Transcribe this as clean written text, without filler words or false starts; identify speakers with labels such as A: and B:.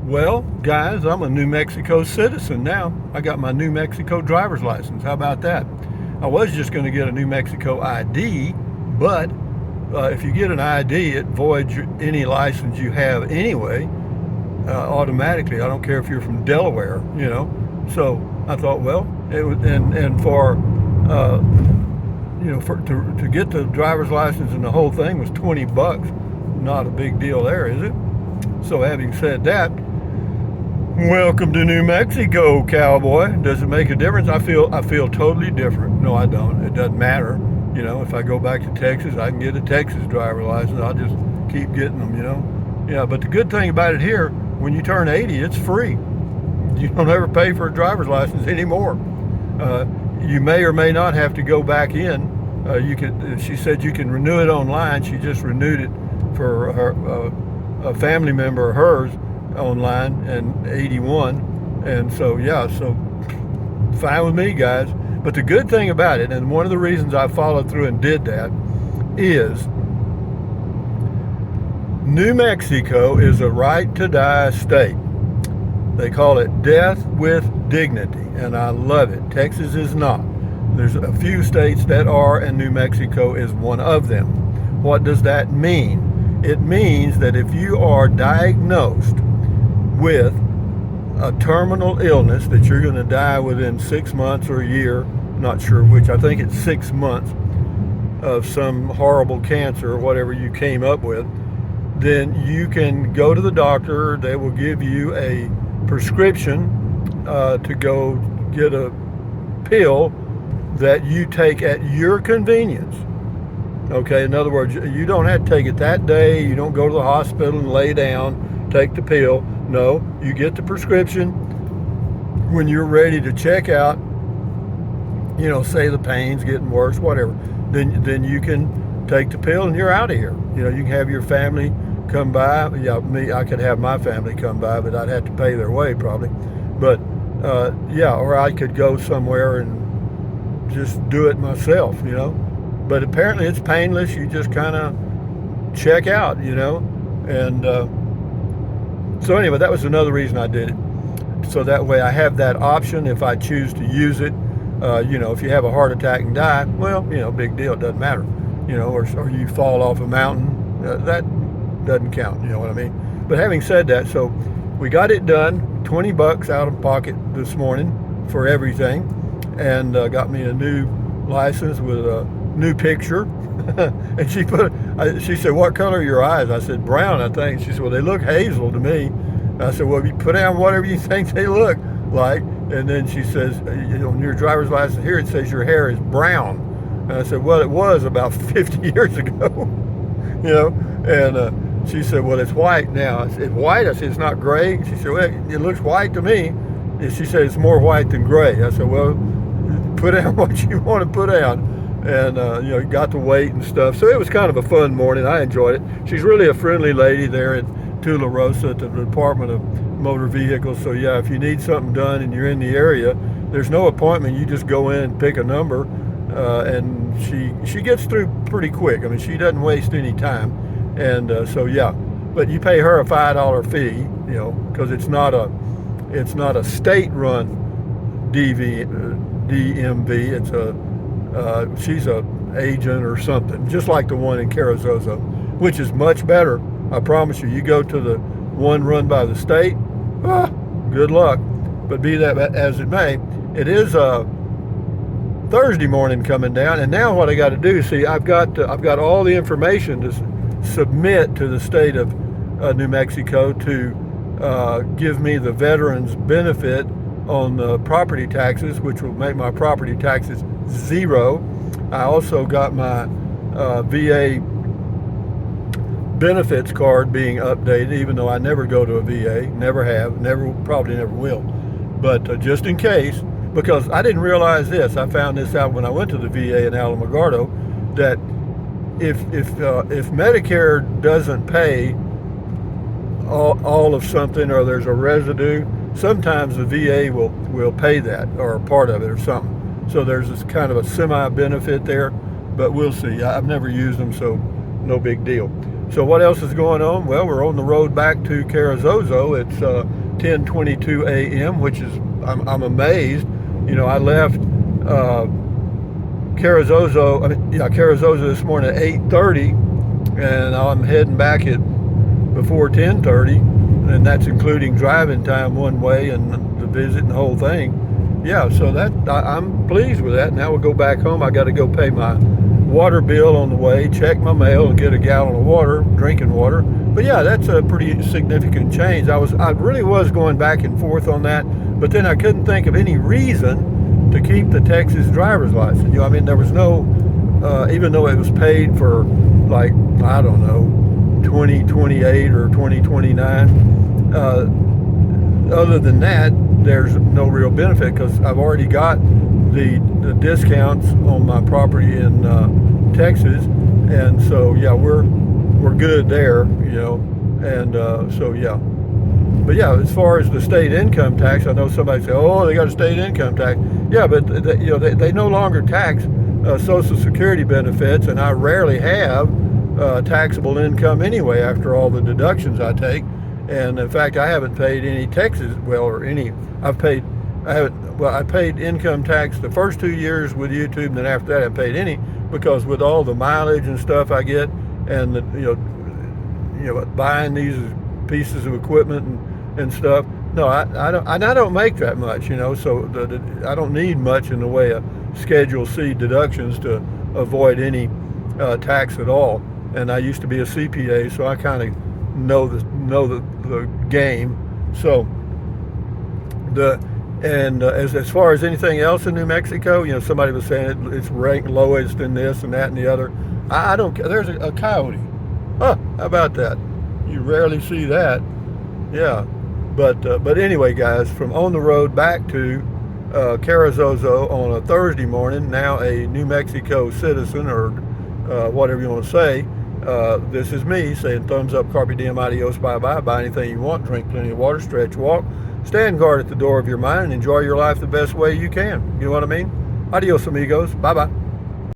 A: Well, guys, I'm a New Mexico citizen now. I got my New Mexico driver's license. How about that? I was just going to get a New Mexico ID, but if you get an ID, it voids any license you have anyway, automatically. I don't care if you're from Delaware. So I thought, well, it was, and for to get the driver's license and the whole thing was $20. Not a big deal there, is it? So having said that, welcome to New Mexico, cowboy. Does it make a difference? I feel totally different. No, I don't. It doesn't matter. If I go back to Texas, I can get a Texas driver's license. I'll just keep getting them. Yeah, but the good thing about it here, when you turn 80, it's free. You don't ever pay for a driver's license anymore. You may or may not have to go back in. She said you can renew it online. She just renewed it for a family member of hers online and 81, and so fine with me, guys. But the good thing about it, and one of the reasons I followed through and did that, is New Mexico is a right to die state. They call it death with dignity, and I love it. Texas is not. There's a few states that are, and New Mexico is one of them. What does that mean? It means that if you are diagnosed with a terminal illness that you're going to die within 6 months or a year, not sure which, I think it's 6 months, of some horrible cancer or whatever you came up with, then you can go to the doctor. They will give you a prescription to go get a pill that you take at your convenience. Okay, in other words, you don't have to take it that day. You don't go to the hospital and lay down, take the pill. No, you get the prescription when you're ready to check out, say the pain's getting worse, whatever. Then you can take the pill and you're out of here. You can have your family come by. Yeah, I could have my family come by, but I'd have to pay their way probably. But or I could go somewhere and just do it myself, But apparently it's painless. You just kind of check out, And so anyway, that was another reason I did it. So that way I have that option if I choose to use it. If you have a heart attack and die, well, big deal. It doesn't matter. Or you fall off a mountain. That doesn't count. You know what I mean? But having said that, so we got it done. $20 out of pocket this morning for everything. And got me a new license with a new picture. And she said, "What color are your eyes?" I said, "Brown, I think." She said, "Well, they look hazel to me." I said, "Well, you put down whatever you think they look like." And then she says, "On your driver's license here, it says your hair is brown." And I said, "Well, it was about 50 years ago." And she said, "Well, it's white now." I said, "It's white?" I said, "It's not gray." She said, "Well, it looks white to me." And she said, "It's more white than gray." I said, "Well, put down what you want to put down." And got to wait and stuff. So it was kind of a fun morning. I enjoyed it. She's really a friendly lady there at Tularosa at the Department of Motor Vehicles. So yeah, if you need something done and you're in the area, there's no appointment. You just go in, pick a number, and she gets through pretty quick. I mean, she doesn't waste any time. And but you pay her a $5 fee, because it's not a state-run DMV. It's she's a agent or something, just like the one in Carrizozo, which is much better. I promise you. You go to the one run by the state, good luck. But be that as it may, it is a Thursday morning coming down, and now what I got to do, see, I've got all the information to submit to the state of New Mexico to give me the veterans benefit on the property taxes, which will make my property taxes zero. I also got my VA benefits card being updated, even though I never go to a VA, never have, probably never will. But just in case, because I didn't realize this, I found this out when I went to the VA in Alamogordo, that if Medicare doesn't pay all of something, or there's a residue, sometimes the VA will pay that, or a part of it or something. So there's this kind of a semi-benefit there, but we'll see. I've never used them, so no big deal. So what else is going on? Well, we're on the road back to Carrizozo. It's 10:22 a.m., which is I'm amazed. You know, I left Carrizozo this morning at 8:30, and I'm heading back at before 10:30, and that's including driving time one way and the visit and the whole thing. Yeah, so I'm pleased with that. Now we'll go back home. I got to go pay my water bill on the way, check my mail, and get a gallon of water, drinking water. But yeah, that's a pretty significant change. I really was going back and forth on that, but then I couldn't think of any reason to keep the Texas driver's license. You know, I mean, there was no, even though it was paid for like, I don't know, 2028 or 2029, other than that, there's no real benefit because I've already got the discounts on my property in Texas, and so yeah, we're good there, you know, and so yeah. But yeah, as far as the state income tax, I know somebody say, oh, they got a state income tax. Yeah, but you know, they no longer tax Social Security benefits, and I rarely have taxable income anyway after all the deductions I take. And in fact, I haven't paid any Texas, I paid income tax the first 2 years with YouTube, and then after that I haven't paid any, because with all the mileage and stuff I get, and you know, buying these pieces of equipment and stuff, no, I don't make that much, you know, so I don't need much in the way of Schedule C deductions to avoid any tax at all. And I used to be a CPA, so I kind of know the game. So as far as anything else in New Mexico, you know, somebody was saying it's ranked lowest in this and that and the other. I don't care. There's a coyote. Huh, how about that? You rarely see that. Yeah. But anyway, guys, from on the road back to Carrizozo on a Thursday morning, now a New Mexico citizen, or whatever you want to say. This is me saying thumbs up, carpe diem, adios, bye-bye. Buy anything you want, drink plenty of water, stretch, walk, stand guard at the door of your mind, and enjoy your life the best way you can. You know what I mean? Adios, amigos. Bye-bye.